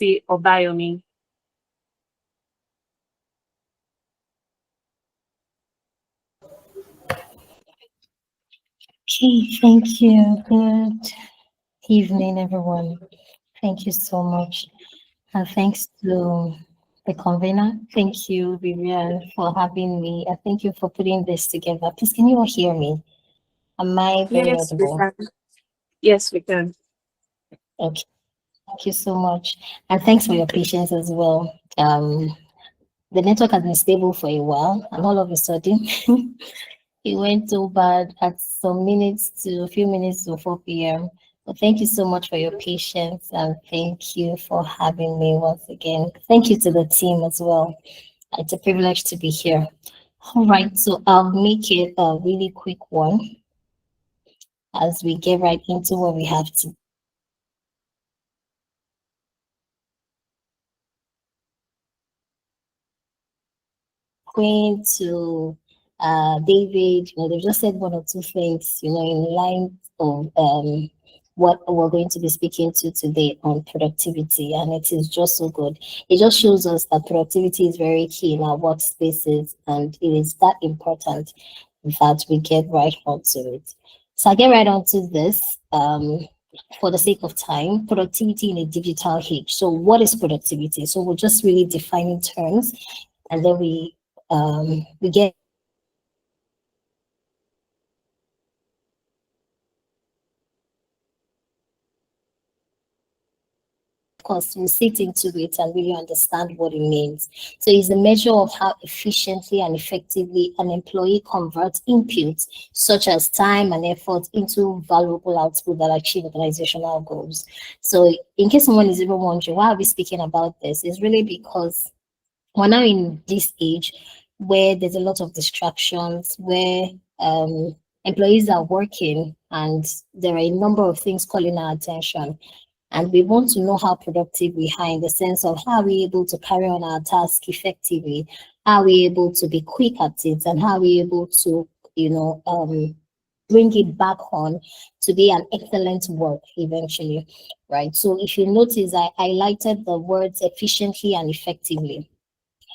Olabisi Obayomi. Okay, thank you. Good evening, everyone. Thank you so much. And thanks to the convener. Thank you, Vivian, for having me. And thank you for putting this together. Please, can you all hear me? Am I very Yes, we audible? can. Yes, we can. Okay, thank you so much. And thanks for your patience as well. The network has been stable for a while, and all of a sudden, it went so bad at some minutes to a few minutes to 4 p.m. But thank you so much for your patience and thank you for having me once again. Thank you to the team as well. It's a privilege to be here. All right, so I'll make it a really quick one as we get right into what we have to. Going to David, they've just said one or two things, in line of what we're going to be speaking to today on productivity, and it is just so good. It just shows us that productivity is very key in our workspaces, and it is that important that we get right onto it. So I get right onto this. For the sake of time, productivity in a digital age. So, what is productivity? So, we're just really defining terms, and then we get of course we sit into it and really understand what it means. So it's a measure of how efficiently and effectively an employee converts inputs such as time and effort into valuable output that achieve organizational goals. So in case someone is even wondering why are we speaking about this, it's really because we're now in this age where there's a lot of distractions, where employees are working and there are a number of things calling our attention. And we want to know how productive we are in the sense of how are we able to carry on our task effectively, how are we able to be quick at it, and how are we able to, bring it back on to be an excellent work eventually, right? So if you notice, I highlighted the words efficiently and effectively.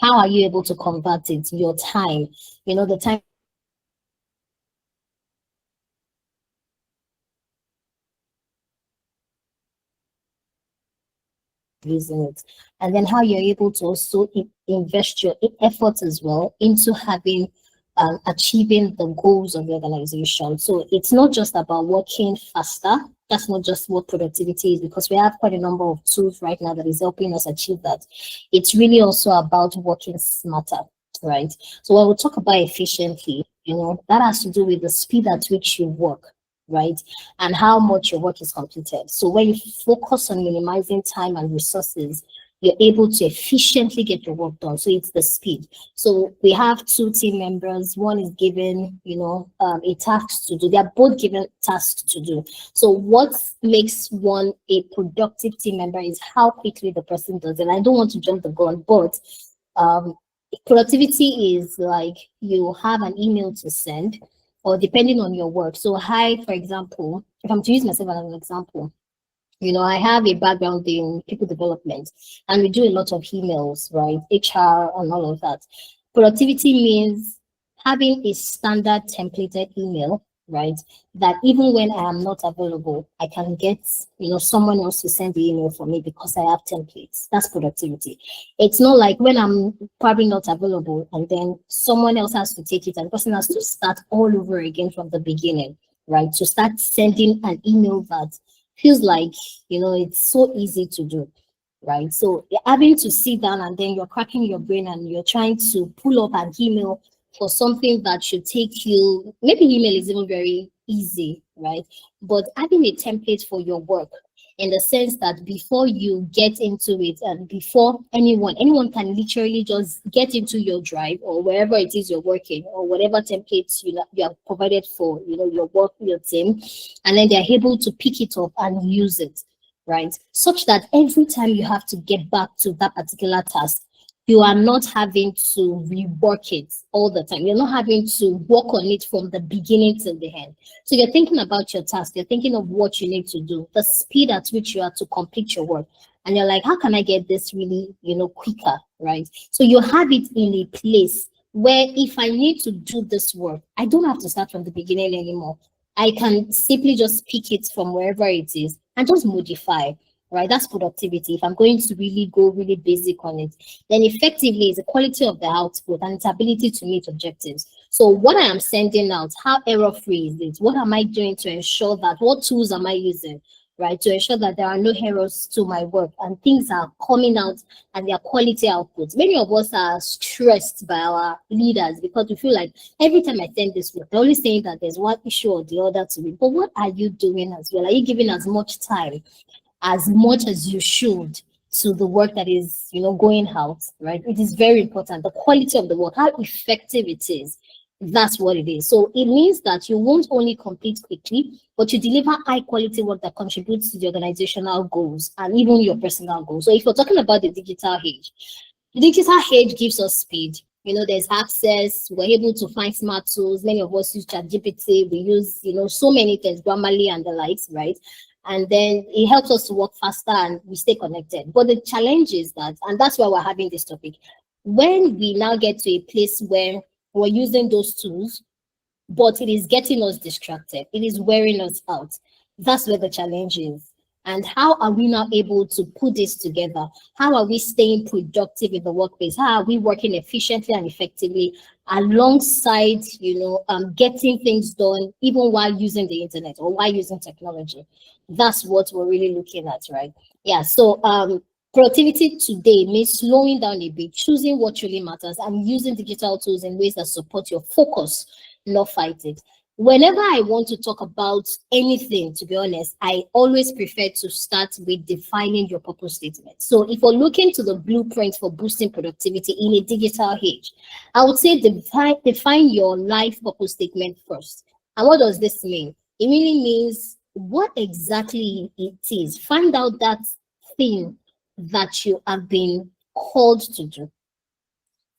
How are you able to convert it? Your time, the time using it, and then how you're able to also invest your efforts as well into having achieving the goals of the organization. So it's not just about working faster. That's not just what productivity is, because we have quite a number of tools right now that is helping us achieve that. It's really also about working smarter, right? So when we talk about efficiently, that has to do with the speed at which you work, right? And how much your work is completed. So when you focus on minimizing time and resources, you're able to efficiently get your work done. So it's the speed. So we have two team members. One is given, a task to do. They are both given tasks to do. So what makes one a productive team member is how quickly the person does it. I don't want to jump the gun, but productivity is like you have an email to send, or depending on your work. So, for example, if I'm to use myself as an example, I have a background in people development and we do a lot of emails, right? HR and all of that. Productivity means having a standard templated email, right? That even when I am not available, I can get, someone else to send the email for me because I have templates. That's productivity. It's not like when I'm probably not available and then someone else has to take it and the person has to start all over again from the beginning, right? To start sending an email that feels like, it's so easy to do, right? So you're having to sit down and then you're cracking your brain and you're trying to pull up an email for something that should take you, maybe email is even very easy, right? But having a template for your work in the sense that before you get into it and before anyone can literally just get into your drive or wherever it is you're working or whatever templates you have provided for your work, your team, and then they're able to pick it up and use it, right? Such that every time you have to get back to that particular task, you are not having to rework it all the time. You're not having to work on it from the beginning to the end. So you're thinking about your task, you're thinking of what you need to do, the speed at which you have to complete your work, and you're like, how can I get this really, quicker, right? So you have it in a place where if I need to do this work, I don't have to start from the beginning anymore. I can simply just pick it from wherever it is and just modify, right? That's productivity. If I'm going to really go really basic on it, then effectively it's the quality of the output and its ability to meet objectives. So what I am sending out, how error free is it? What am I doing to ensure that, what tools am I using, right? To ensure that there are no errors to my work and things are coming out and their quality outputs. Many of us are stressed by our leaders because we feel like every time I send this work, they're only saying that there's one issue or the other to it. But what are you doing as well? Are you giving as much time as much as you should to the work that is, going out, right? It is very important. The quality of the work, how effective it is, that's what it is. So it means that you won't only complete quickly, but you deliver high quality work that contributes to the organizational goals and even your personal goals. So if you're talking about the digital age gives us speed. There's access. We're able to find smart tools. Many of us use ChatGPT. We use, so many things, Grammarly and the likes, right? And then it helps us to work faster and we stay connected. But the challenge is that, and that's why we're having this topic, when we now get to a place where we're using those tools, but it is getting us distracted, it is wearing us out. That's where the challenge is. And how are we now able to put this together? How are we staying productive in the workplace? How are we working efficiently and effectively alongside, getting things done, even while using the internet or while using technology? That's what we're really looking at, right? Yeah. So productivity today means slowing down a bit, choosing what really matters, and using digital tools in ways that support your focus, not fight it. Whenever I want to talk about anything, to be honest, I always prefer to start with defining your purpose statement. So if we're looking to the blueprint for boosting productivity in a digital age, I would say define your life purpose statement first. And what does this mean? It really means what exactly it is. Find out that thing that you have been called to do.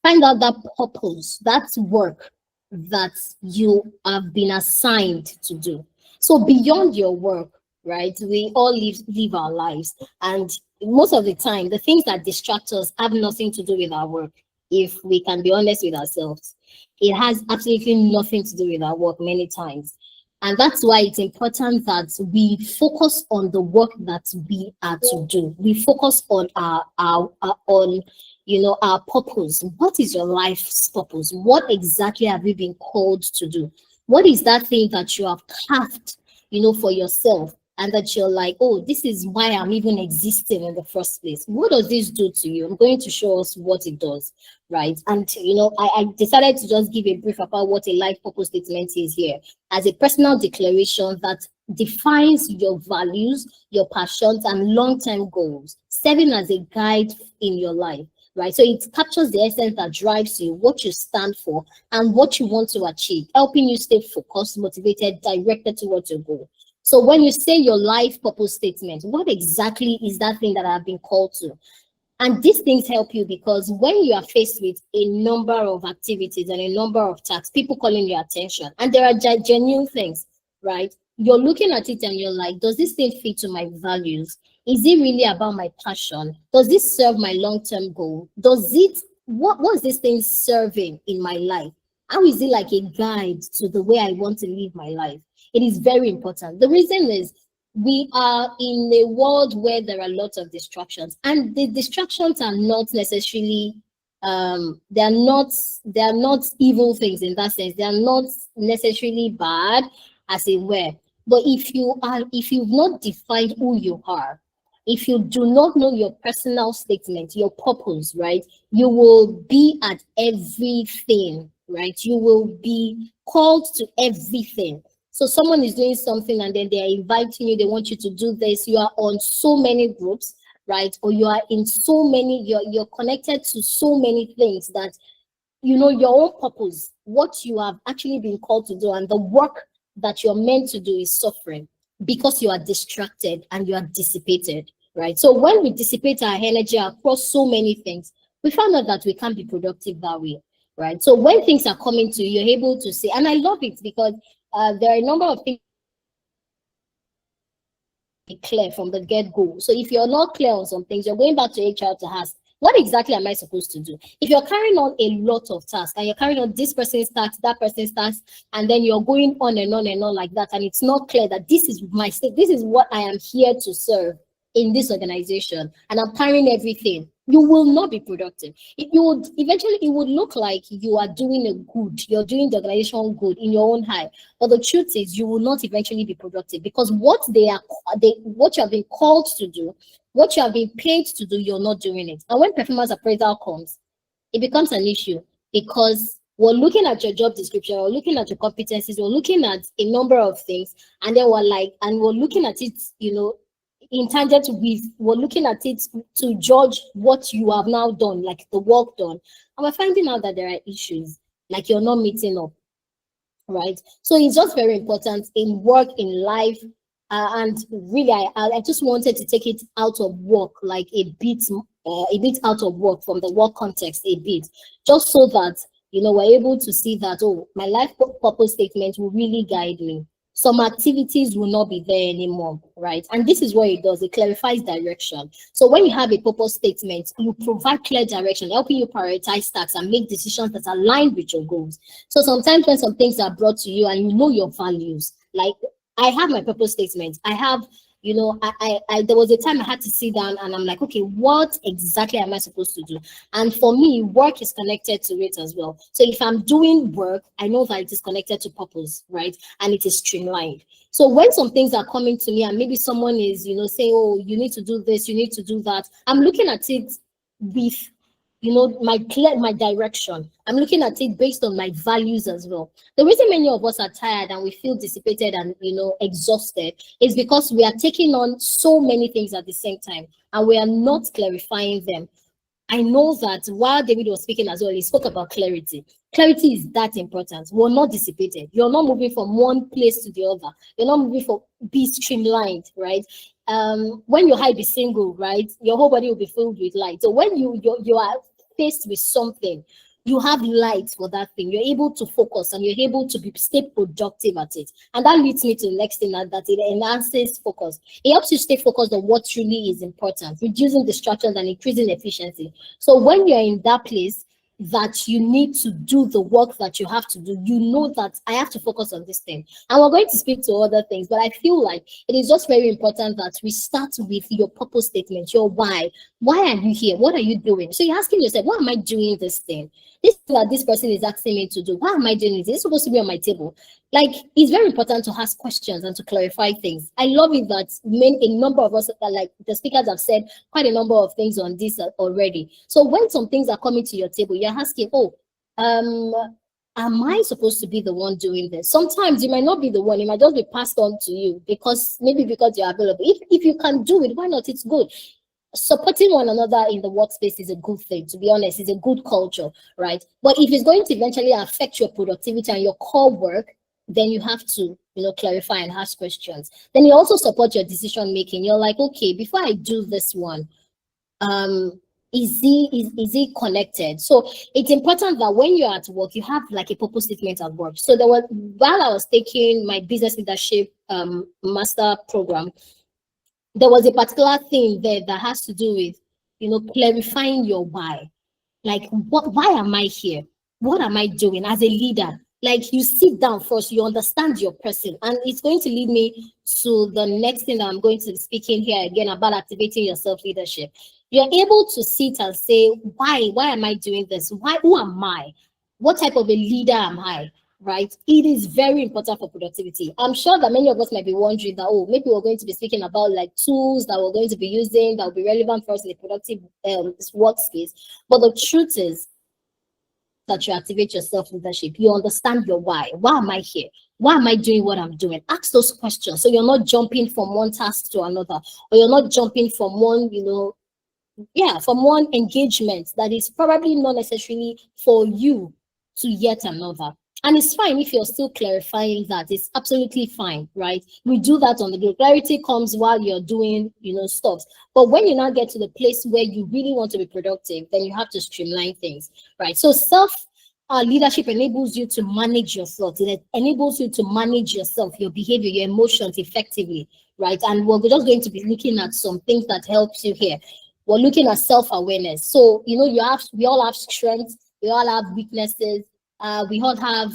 Find out that purpose, that work that you have been assigned to do. So beyond your work, right? We all live our lives, and most of the time, the things that distract us have nothing to do with our work. If we can be honest with ourselves, it has absolutely nothing to do with our work many times. And that's why it's important that we focus on the work that we are to do. We focus on our our purpose. What is your life's purpose? What exactly have you been called to do? What is that thing that you have carved, for yourself, and that you're like, oh, this is why I'm even existing in the first place? What does this do to you? I'm going to show us what it does, right? And I decided to just give a brief about what a life purpose statement is here as a personal declaration that defines your values, your passions, and long-term goals, serving as a guide in your life, right? So it captures the essence that drives you, what you stand for, and what you want to achieve, helping you stay focused, motivated, directed towards your goal. So when you say your life purpose statement, what exactly is that thing that I've been called to? And these things help you because when you are faced with a number of activities and a number of tasks, people calling your attention, and there are genuine things, right? You're looking at it and you're like, does this thing fit to my values? Is it really about my passion? Does this serve my long-term goal? What's this thing serving in my life? How is it like a guide to the way I want to live my life? It is very important. The reason is we are in a world where there are lots of distractions, and the distractions are not necessarily they are not evil things in that sense. They are not necessarily bad as it were. But if you've not defined who you are, if you do not know your personal statement, your purpose, right, you will be at everything, right? You will be called to everything. So someone is doing something and then they're inviting you, they want you to do this. You are on so many groups, right? Or you are in so many, you're connected to so many things that your own purpose, what you have actually been called to do, and the work that you're meant to do is suffering because you are distracted and you are dissipated, right? So when we dissipate our energy across so many things, we found out that we can't be productive that way, right? So when things are coming to you, you're able to say, and I love it because there are a number of things be clear from the get-go. So if you're not clear on some things, you're going back to HR to ask, what exactly am I supposed to do? If you're carrying on a lot of tasks and you're carrying on this person's tasks, that person's tasks, and then you're going on and on and on like that, and it's not clear that this is my state, this is what I am here to serve in this organization, and I'm carrying everything, you will not be productive. You would eventually, it would look like you are doing a good, you're doing the organization good in your own high, but the truth is you will not eventually be productive, because what what you have been called to do, what you have been paid to do, you're not doing it. And when performance appraisal comes, it becomes an issue, because we're looking at your job description, we're looking at your competencies, we're looking at a number of things, and then we're looking at it, in tangent with, we're looking at it to judge what you have now done, like the work done. And we're finding out that there are issues, like you're not meeting up, right? So it's just very important in work, in life, and really, I just wanted to take it out of work, like a bit out of work, from the work context a bit, just so that we're able to see that, oh, my life purpose statement will really guide me. Some activities will not be there anymore, right? And this is what it does. It clarifies direction. So when you have a purpose statement, you provide clear direction, helping you prioritize tasks and make decisions that align with your goals. So sometimes when some things are brought to you and you know your values, like I have my purpose statement, I have, there was a time I had to sit down and I'm like, okay, what exactly am I supposed to do? And for me, work is connected to it as well. So if I'm doing work, I know that it is connected to purpose, right? And it is streamlined. So when some things are coming to me and maybe someone is, saying, oh, you need to do this, you need to do that, I'm looking at it with my direction. I'm looking at it based on my values as well. The reason many of us are tired and we feel dissipated and exhausted is because we are taking on so many things at the same time and we are not clarifying them. I know that while David was speaking as well, he spoke about clarity. Clarity is that important. We're not dissipated. You're not moving from one place to the other. You're not moving from be streamlined, right? When your height is single, right, your whole body will be filled with light. So when you are faced with something, you have light for that thing. You're able to focus and you're able to stay productive at it. And that leads me to the next thing, that it enhances focus. It helps you stay focused on what truly is important, reducing distractions and increasing efficiency. So when you're in that place that you need to do the work that you have to do, you know that I have to focus on this thing. And we're going to speak to other things, but I feel like it is just very important that we start with your purpose statement, your why. Why are you here? What are you doing? So you're asking yourself, why am I doing this thing? This thing that this person is asking me to do, why am I doing this? Is supposed to be on my table? Like, it's very important to ask questions and to clarify things. I love it that a number of us, like the speakers have said quite a number of things on this already. So when some things are coming to your table, you're asking, oh, am I supposed to be the one doing this? Sometimes you might not be the one, it might just be passed on to you because you're available. If you can do it, why not? It's good. Supporting one another in the workspace is a good thing, to be honest. It's a good culture, right? But if it's going to eventually affect your productivity and your core work, then you have to clarify and ask questions. Then you also support your decision making. You're like, okay, before I do this one, is he connected? So it's important that when you're at work, you have like a purpose statement at work. So while I was taking my business leadership master program, there was a particular thing there that has to do with clarifying your why. Like, why am I here? What am I doing as a leader? Like, you sit down first, you understand your person, and it's going to lead me to the next thing that I'm going to be speaking here again about activating your self-leadership. You're able to sit and say, why am I doing this? Who am I? What type of a leader am I? Right? It is very important for productivity. I'm sure that many of us might be wondering that, oh, maybe we're going to be speaking about like tools that we're going to be using that will be relevant for us in a productive workspace. But the truth is that you activate your self-leadership. You understand your why. Why am I here? Why am I doing what I'm doing? Ask those questions so you're not jumping from one task to another, or you're not jumping from one, from one engagement that is probably not necessarily for you to yet another. And it's fine if you're still clarifying that. It's absolutely fine, right? We do that on the day. Clarity comes while you're doing, stuff. But when you now get to the place where you really want to be productive, then you have to streamline things, right? So Leadership enables you to manage your thoughts. It enables you to manage yourself, your behavior, your emotions effectively, right? And we're just going to be looking at some things that helps you here. We're looking at self-awareness. So, we all have strengths, we all have weaknesses, we all have,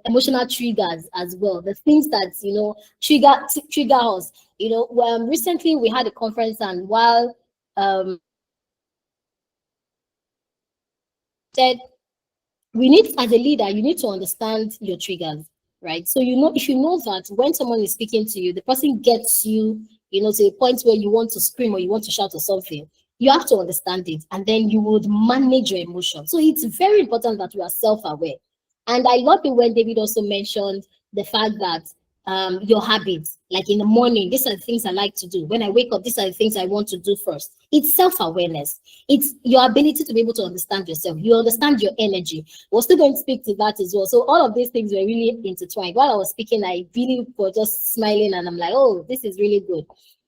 emotional triggers as well. The things that, trigger us. Recently we had a conference, and while said we need, as a leader, you need to understand your triggers, right? So if you know that when someone is speaking to you, the person gets you, to a point where you want to scream or you want to shout or something, you have to understand it, and then you would manage your emotions. So it's very important that you are self-aware. And I love it when David also mentioned the fact that your habits, like in the morning, these are the things I like to do. When I wake up, these are the things I want to do first. It's self-awareness. It's your ability to be able to understand yourself. You understand your energy. We're still going to speak to that as well. So all of these things were really intertwined. While I was speaking, I really was just smiling, and I'm like, oh, this is really good.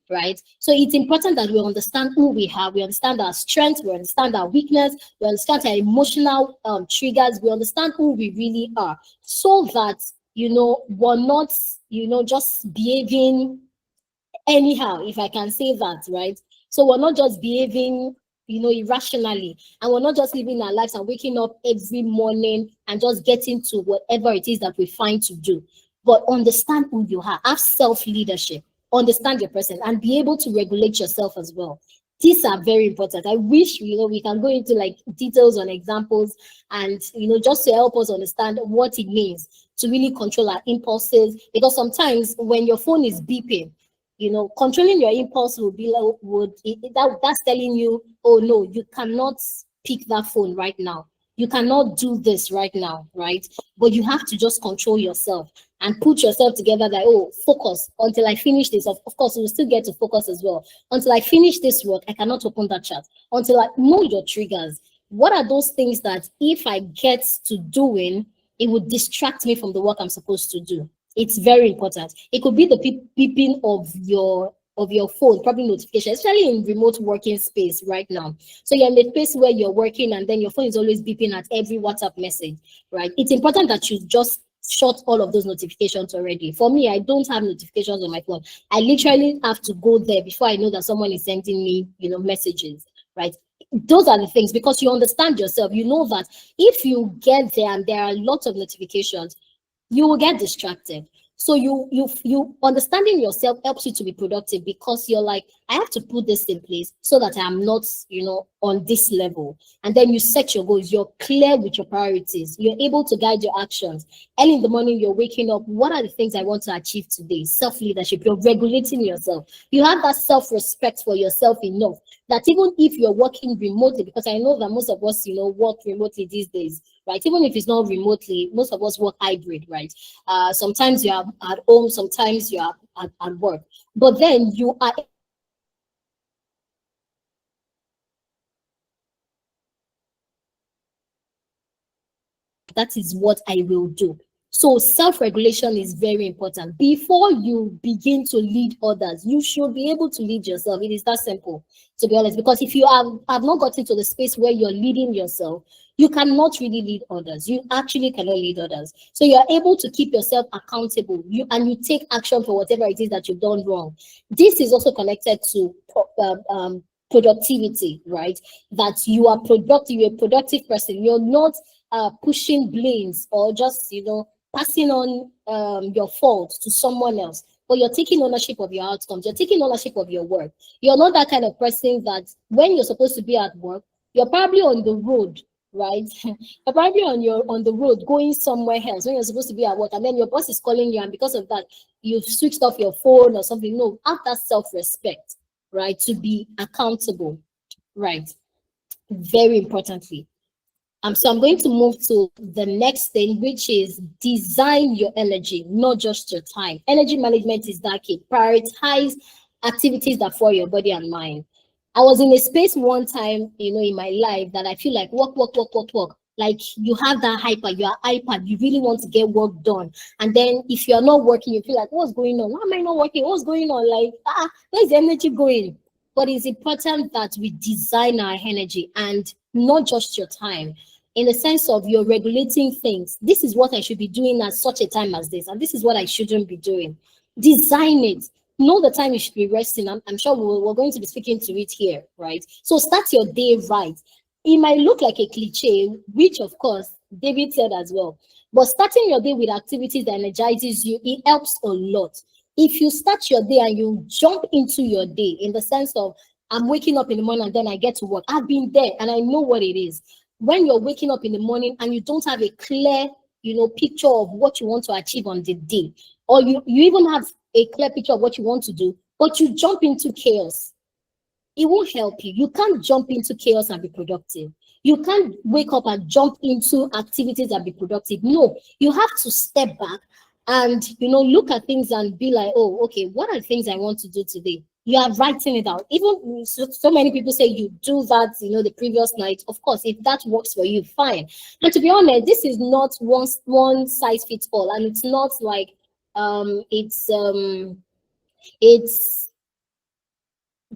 Right. So it's important that we understand who we are. We understand our strengths. We understand our weakness. We understand our emotional triggers. We understand who we really are, so that we're not just behaving anyhow, if I can say that, right? So we're not just behaving, irrationally, and we're not just living our lives and waking up every morning and just getting to whatever it is that we find to do. But understand who you are, have self-leadership, understand your person, and be able to regulate yourself as well. These are very important. I wish we can go into like details on examples, and just to help us understand what it means to really control our impulses. Because sometimes when your phone is beeping, controlling your impulse would be like, that's telling you, oh no, you cannot pick that phone right now. You cannot do this right now, right? But you have to just control yourself and put yourself together that, oh, focus until I finish this. Of course, you'll still get to focus as well. Until I finish this work, I cannot open that chat. Until I know your triggers. What are those things that if I get to doing, it would distract me from the work I'm supposed to do? It's very important. It could be the beeping of your phone, probably notification, especially in remote working space right now. So you're in the space where you're working, and then your phone is always beeping at every WhatsApp message, right? It's important that you just shut all of those notifications already. For me, I don't have notifications on my phone. I literally have to go there before I know that someone is sending me, messages, right? Those are the things, because you understand yourself. You know that if you get there and there are lots of notifications, you will get distracted. So you understanding yourself helps you to be productive, because you're like, I have to put this in place so that I'm not, on this level. And then you set your goals. You're clear with your priorities. You're able to guide your actions. Early in the morning, you're waking up. What are the things I want to achieve today? Self-leadership. You're regulating yourself. You have that self-respect for yourself enough that even if you're working remotely, because I know that most of us, work remotely these days, right? Even if it's not remotely, most of us work hybrid, right? Sometimes you are at home, sometimes you are at work. But then you are, that is what I will do. So self-regulation is very important. Before you begin to lead others, you should be able to lead yourself. It is that simple, to be honest. Because if you have not gotten to the space where you're leading yourself, you cannot really lead others. You actually cannot lead others. So you're able to keep yourself accountable. You take action for whatever it is that you've done wrong. This is also connected to productivity, right? That you are productive. You're a productive person. You're not pushing blames or just passing on your fault to someone else, but you're taking ownership of your outcomes. You're taking ownership of your work. You're not that kind of person that when you're supposed to be at work, you're probably on the road, right? You're probably on the road going somewhere else when you're supposed to be at work, and then your boss is calling you, and because of that, you've switched off your phone or something. No, have that self-respect, right? To be accountable, right? Very importantly. So I'm going to move to the next thing, which is design your energy, not just your time. Energy management is that key. Prioritize activities that for your body and mind. I was in a space one time, in my life that I feel like work, work, work, work, work. Like you have that hyper, you are hyper, you really want to get work done. And then if you're not working, you feel like, what's going on? Why am I not working? What's going on? Like, where's the energy going? But it's important that we design our energy and not just your time. in the sense of you're regulating things. This is what I should be doing at such a time as this, and this is what I shouldn't be doing. Design it. Know the time you should be resting. I'm sure we're going to be speaking to it here, right? So start your day right. It might look like a cliche, which of course David said as well. But starting your day with activities that energizes you, it helps a lot. If you start your day and you jump into your day in the sense of I'm waking up in the morning and then I get to work. I've been there and I know what it is. When you're waking up in the morning and you don't have a clear, picture of what you want to achieve on the day, or you even have a clear picture of what you want to do, but you jump into chaos, it won't help you. You can't jump into chaos and be productive. You can't wake up and jump into activities and be productive. No, you have to step back and look at things and be like, oh, okay, what are the things I want to do today? You are writing it out. Even so many people say you do that, the previous night. Of course, if that works for you, fine. And to be honest, this is not one size fits all, and it's not like it's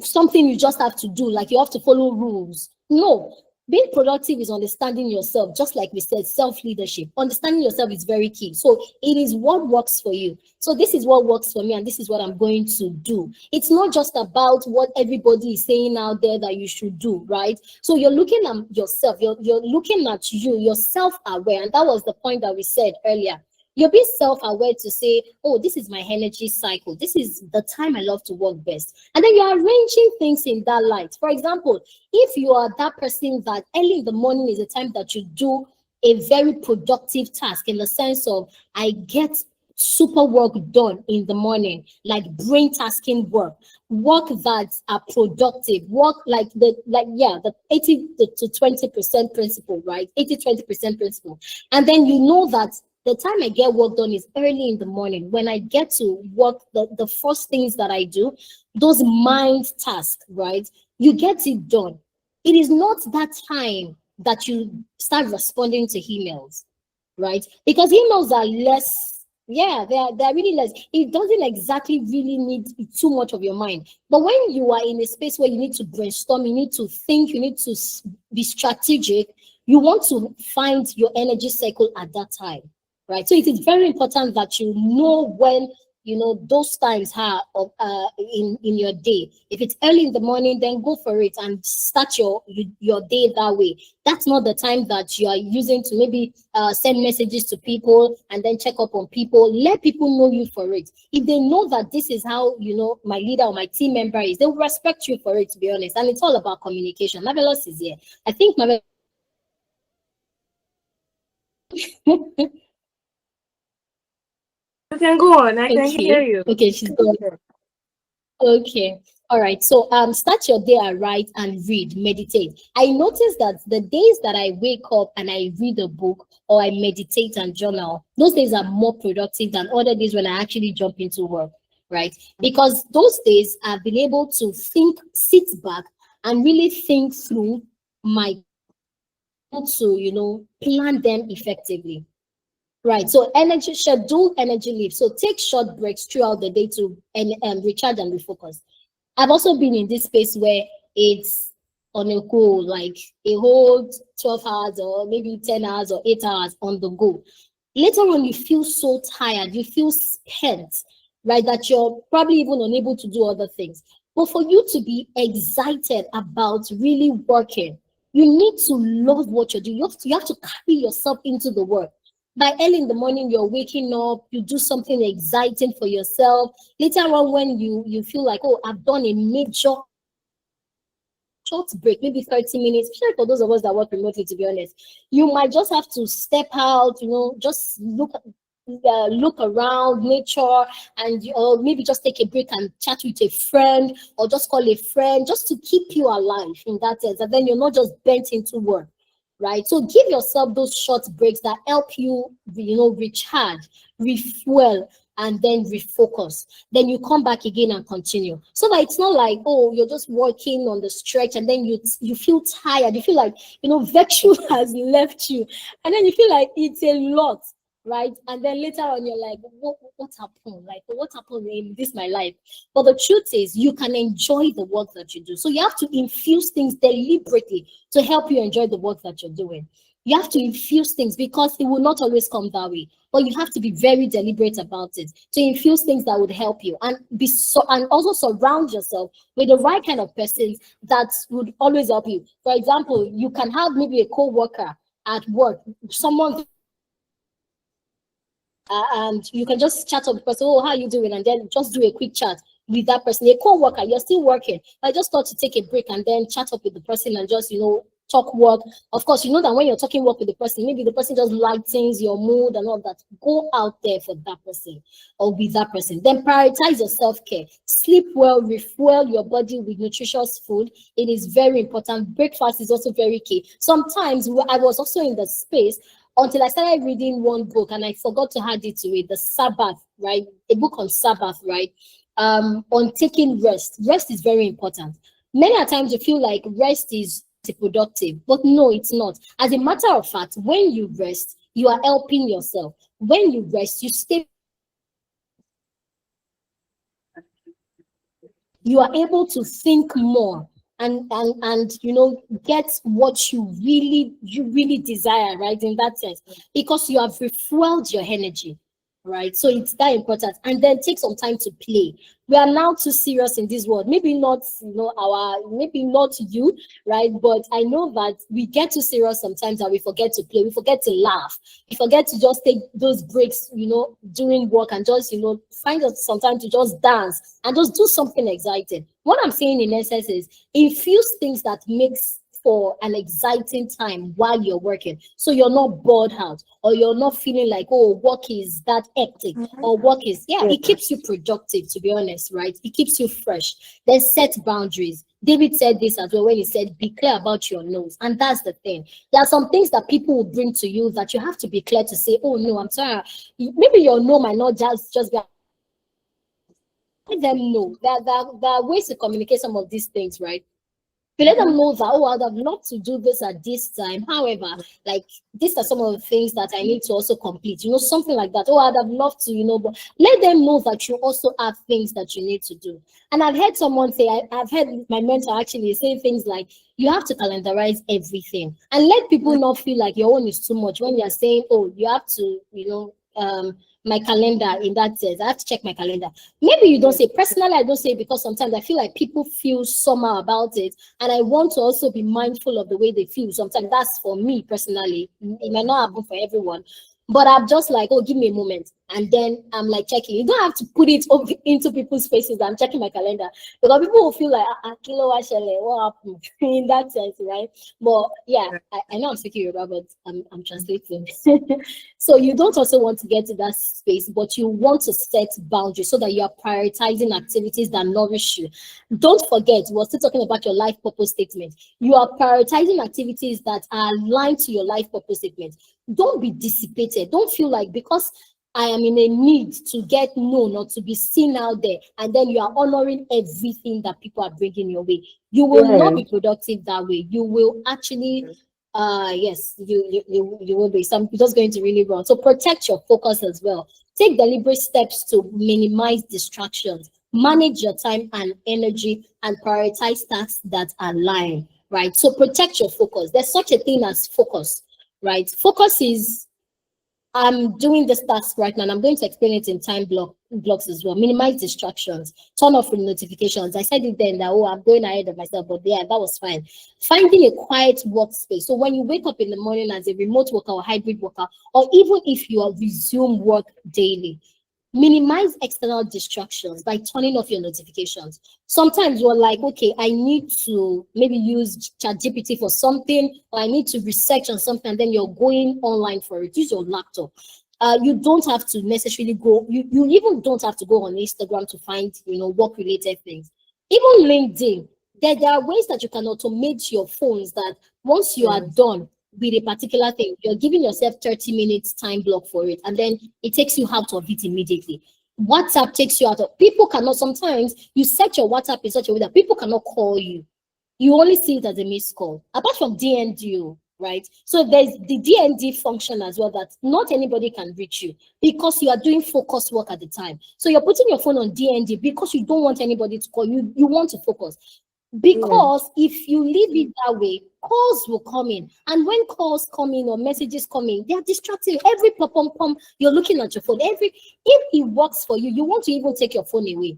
something you just have to do, like you have to follow rules. No, being productive is understanding yourself, just like we said, self-leadership. Understanding yourself is very key. So it is what works for you. So this is what works for me, and this is what I'm going to do. It's not just about what everybody is saying out there that you should do, right? So you're looking at yourself, you're looking at you're self-aware, and that was the point that we said earlier. You'll be self-aware to say, oh, this is my energy cycle. This is the time I love to work best. And then you're arranging things in that light. For example, if you are that person that early in the morning is the time that you do a very productive task, in the sense of I get super work done in the morning, like brain tasking work that are productive, work like the 80 to 20% principle, right? 80-20% principle. And then you know that the time I get work done is early in the morning. When I get to work, the first things that I do, those mind tasks, right? You get it done. It is not that time that you start responding to emails, right? Because emails are less, they're really less. It doesn't exactly really need too much of your mind. But when you are in a space where you need to brainstorm, you need to think, you need to be strategic, you want to find your energy cycle at that time. Right. So it is very important that you know when, those times are in your day. If it's early in the morning, then go for it and start your day that way. That's not the time that you are using to maybe send messages to people and then check up on people. Let people know you for it. If they know that this is how, my leader or my team member is, they will respect you for it, to be honest. And it's all about communication. Marvelous is here. I think Marvelous. You can go on. I can hear you. Okay, she's gone. Okay. All right. So start your day right and read, meditate. I noticed that the days that I wake up and I read a book or I meditate and journal, those days are more productive than other days when I actually jump into work, right? Because those days I've been able to sit back and really think through my to plan them effectively. Right. So schedule energy leave. So take short breaks throughout the day to recharge and refocus. I've also been in this space where it's on a go, like a whole 12 hours or maybe 10 hours or 8 hours on the go. Later on, you feel so tired, you feel spent, right? That you're probably even unable to do other things. But for you to be excited about really working, you need to love what you're doing. You have to carry yourself into the work. By early in the morning, you're waking up, you do something exciting for yourself. Later on, when you feel like, oh, I've done a major short break, maybe 30 minutes, especially for those of us that work remotely, to be honest, you might just have to step out, just look around nature, and or maybe just take a break and chat with a friend or just call a friend just to keep you alive in that sense. And then you're not just bent into work. Right. So give yourself those short breaks that help you, recharge, refuel, and then refocus. Then you come back again and continue. So that it's not like, oh, you're just working on the stretch and then you feel tired. You feel like, virtue has left you. And then you feel like it's a lot. Right. And then later on, you're like, what happened? Like, what happened in this my life? But the truth is, you can enjoy the work that you do. So you have to infuse things deliberately to help you enjoy the work that you're doing. You have to infuse things because it will not always come that way. But you have to be very deliberate about it to infuse things that would help you, and and also surround yourself with the right kind of persons that would always help you. For example, you can have maybe a co-worker at work, someone, and you can just chat up with the person, oh, how are you doing? And then just do a quick chat with that person. A co-worker, you're still working. I just thought to take a break and then chat up with the person and just, talk work. Of course, you know that when you're talking work with the person, maybe the person just lightens your mood and all that. Go out there for that person or with that person. Then prioritize your self-care. Sleep well, refuel your body with nutritious food. It is very important. Breakfast is also very key. Sometimes I was also in the space until I started reading one book and I forgot to add it to it, the Sabbath, right? A book on Sabbath, right? On taking rest. Rest is very important. Many a times you feel like rest is productive, but no, it's not. As a matter of fact, when you rest, you are helping yourself. When you rest, you are able to think more and get what you really desire, right? In that sense, because you have refueled your energy. Right, so it's that important. And then take some time to play. We are now too serious in this world. Maybe not, maybe not you, right? But I know that we get too serious sometimes that we forget to play. We forget to laugh. We forget to just take those breaks, during work and just, find some time to just dance and just do something exciting. What I'm saying in essence is infuse things that makes for an exciting time while you're working, so you're not bored out or you're not feeling like, oh, work is that hectic, or work is, it keeps you productive, to be honest, right? It keeps you fresh. Then set boundaries. David said this as well when he said, be clear about your no's. And that's the thing. There are some things that people will bring to you that you have to be clear to say, oh no, I'm sorry. Maybe your no might not just be, let them know that there are ways to communicate some of these things, right? You let them know that, oh, I'd have loved to do this at this time. However, like, these are some of the things that I need to also complete, something like that. Oh, I'd have loved to, but let them know that you also have things that you need to do. And I've heard someone say, I've heard my mentor actually say things like, you have to calendarize everything and let people not feel like your own is too much when you're saying, oh, you have to, my calendar in that sense. I have to check my calendar. Maybe you don't say, personally, I don't say, because sometimes I feel like people feel somehow about it. And I want to also be mindful of the way they feel. Sometimes that's for me personally. It might not happen for everyone. But I'm just like, oh, give me a moment. And then I'm like checking. You don't have to put it into people's faces. I'm checking my calendar. Because people will feel like, what happened? In that sense, right? But yeah, I know I'm speaking Yoruba, but I'm translating. So you don't also want to get to that space, but you want to set boundaries so that you are prioritizing activities that nourish you. Don't forget, we're still talking about your life purpose statement. You are prioritizing activities that are aligned to your life purpose statement. Don't be dissipated. Don't feel like because I am in a need to get known or to be seen out there, and then you are honoring everything that people are bringing your way. You will not be productive that way. You will actually, yes, you will be. Some just going to really wrong. So protect your focus as well. Take deliberate steps to minimize distractions. Manage your time and energy, and prioritize tasks that align. Right. So protect your focus. There's such a thing as focus. Right. Focus is, I'm doing this task right now, and I'm going to explain it in blocks as well. Minimize distractions, turn off notifications. I said it then that, oh, I'm going ahead of myself, but yeah, that was fine. Finding a quiet workspace. So when you wake up in the morning as a remote worker or hybrid worker, or even if you resume work daily, minimize external distractions by turning off your notifications. Sometimes you're like, okay, I need to maybe use ChatGPT for something, or I need to research on something, and then you're going online for it. Use your laptop. You don't have to necessarily go, you even don't have to go on Instagram to find, work-related things. Even LinkedIn, there are ways that you can automate your phones that once you are done with a particular thing, you're giving yourself 30 minutes time block for it, and then it takes you out of it immediately. WhatsApp takes you out of, people cannot, sometimes you set your WhatsApp in such a way that people cannot call you. You only see it as a missed call, apart from DND, right? So there's the DND function as well, that not anybody can reach you because you are doing focus work at the time. So you're putting your phone on DND because you don't want anybody to call you. You want to focus. Because if you leave it that way, calls will come in. And when calls come in or messages come in, they are distracting. Every pop pom pom, you're looking at your phone. If it works for you, you want to even take your phone away.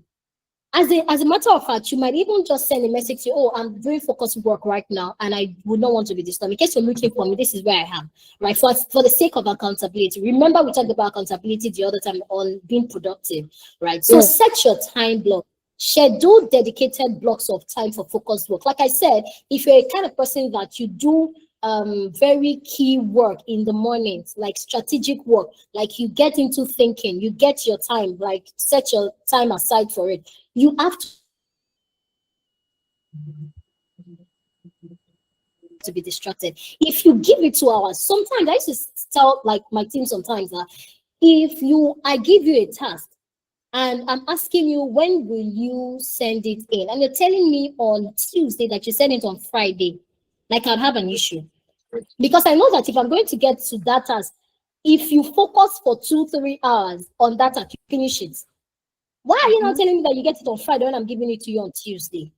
As a matter of fact, you might even just send a message to, oh, I'm doing focus work right now, and I would not want to be disturbed. In case you're looking for me, this is where I am, right? For the sake of accountability. Remember, we talked about accountability the other time on being productive, right? So set your time block. Schedule dedicated blocks of time for focused work. Like I said, if you're a kind of person that you do very key work in the mornings, like strategic work, like you get into thinking, you get your time, like set your time aside for it. You have to be distracted. If you give it 2 hours, sometimes I used to tell like my team sometimes that I give you a task and I'm asking you, when will you send it in? And you're telling me on Tuesday that you send it on Friday, like I'd have an issue. Because I know that if I'm going to get to that task, if you focus for 2-3 hours on that task, you finish it. Why are you not telling me that you get it on Friday when I'm giving it to you on Tuesday?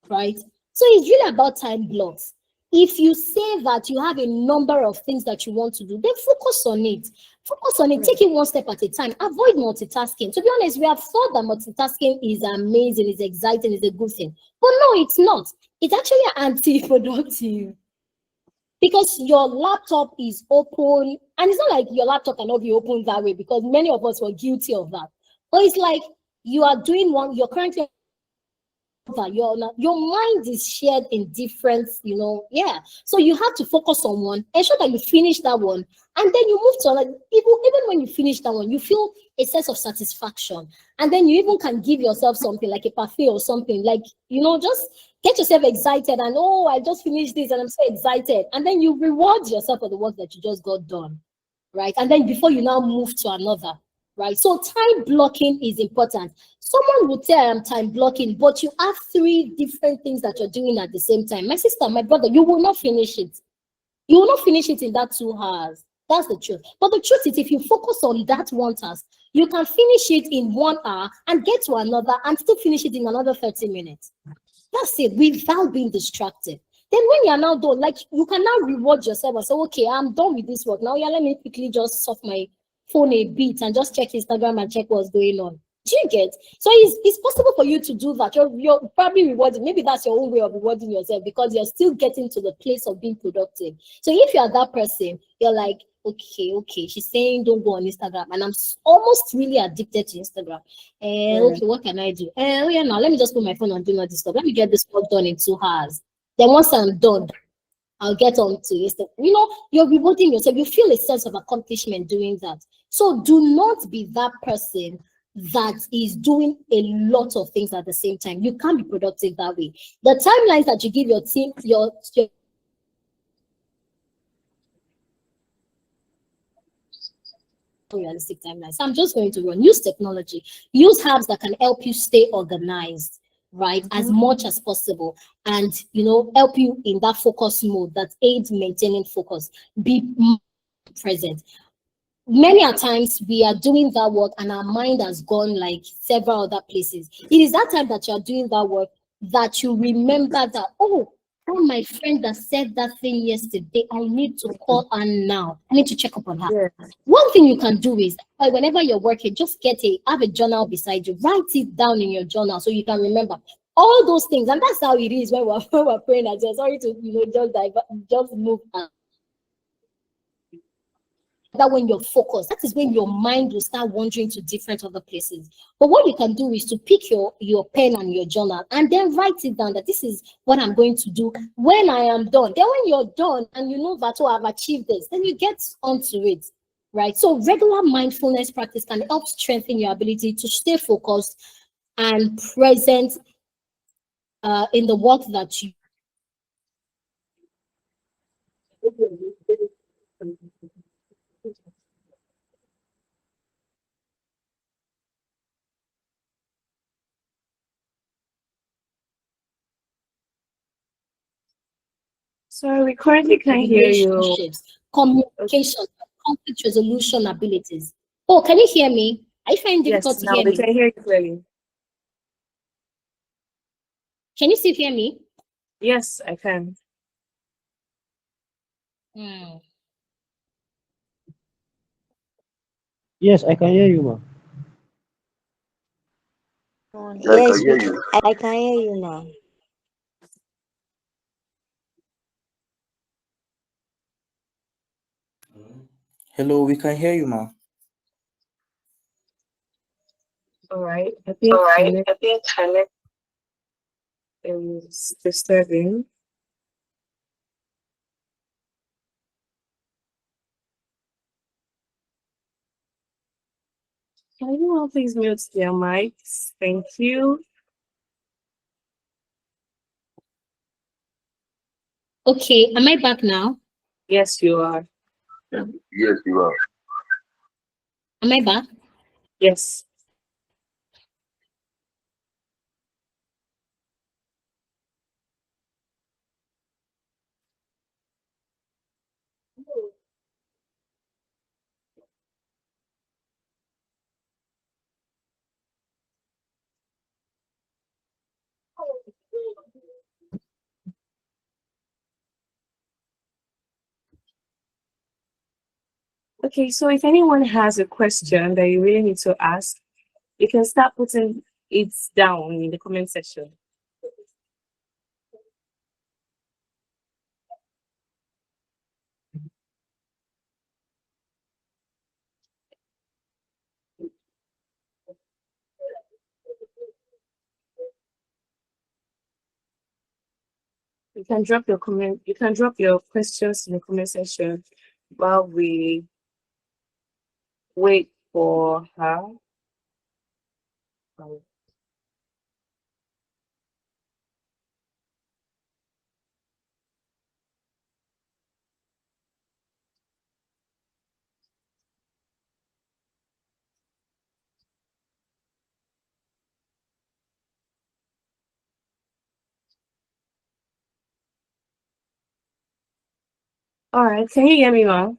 Right? So it's really about time blocks. If you say that you have a number of things that you want to do, then focus on it. Focus on it. Take it one step at a time. Avoid multitasking. To be honest, we have thought that multitasking is amazing, is exciting, is a good thing. But no, it's not. It's actually anti-productive. Because your laptop is open, and it's not like your laptop cannot be open that way, because many of us were guilty of that. But it's like you are doing one, you're currently your mind is shared in different, so you have to focus on one, ensure that you finish that one, and then you move to another. Even when you finish that one, you feel a sense of satisfaction, and then you even can give yourself something like a parfait or something, like, just get yourself excited, and oh, I just finished this and I'm so excited, and then you reward yourself for the work that you just got done, right? And then before you now move to another, right? So time blocking is important. Someone would say I am time blocking, but you have 3 different things that you're doing at the same time. My sister, my brother, you will not finish it. You will not finish it in that 2 hours. That's the truth. But the truth is, if you focus on that one task, you can finish it in 1 hour and get to another and still finish it in another 30 minutes. That's it, without being distracted. Then when you're now done, like, you can now reward yourself and say, okay, I'm done with this work. Now, yeah, let me quickly just surf my phone a bit and just check Instagram and check what's going on. Do you get? So it's possible for you to do that. You're probably rewarding. Maybe that's your own way of rewarding yourself, because you're still getting to the place of being productive. So if you're that person, you're like, okay, she's saying don't go on Instagram, and I'm almost really addicted to Instagram. Okay, what can I do? Oh yeah, now let me just put my phone on do not disturb. Let me get this work done in 2 hours. Then once I'm done, I'll get on to Instagram. You're rewarding yourself. You feel a sense of accomplishment doing that. So do not be that person that is doing a lot of things at the same time. You can't be productive that way. The timelines that you give your team, your realistic timelines. So I'm just going to run. Use technology. Use apps that can help you stay organized, right, as much as possible, and help you in that focus mode that aids maintaining focus. Be present. Many a times we are doing that work and our mind has gone like several other places. It is that time that you are doing that work that you remember that, oh, my friend that said that thing yesterday, I need to call her now. I need to check up on her. One thing you can do is, whenever you're working, just have a journal beside you. Write it down in your journal so you can remember all those things. And that's how it is when we're praying as well. Sorry to just move on. That when you're focused, that is when your mind will start wandering to different other places. But what you can do is to pick your pen and your journal and then write it down, that this is what I'm going to do when I am done. Then when you're done and you know that, oh, I've achieved this, then you get onto it, right? So regular mindfulness practice can help strengthen your ability to stay focused and present in the work that you. So we currently can't hear you. Relationships, communication, conflict resolution abilities. Oh, can you hear me? Are you finding difficult to hear me? Yes, now we can hear you clearly. Can you still hear me? Yes, I can. Hmm. Yes, I can hear you, ma. Yes, I can hear you now. Hello, we can hear you, ma. All right. I think connect is disturbing. Can anyone please mute their mics? Thank you. Okay, am I back now? Yes, you are. Yes, you are. Am I back? Yes. Okay, so if anyone has a question that you really need to ask, you can start putting it down in the comment section. You can drop your questions in the comment section while we wait for her. All right, can you hear me, ma'am?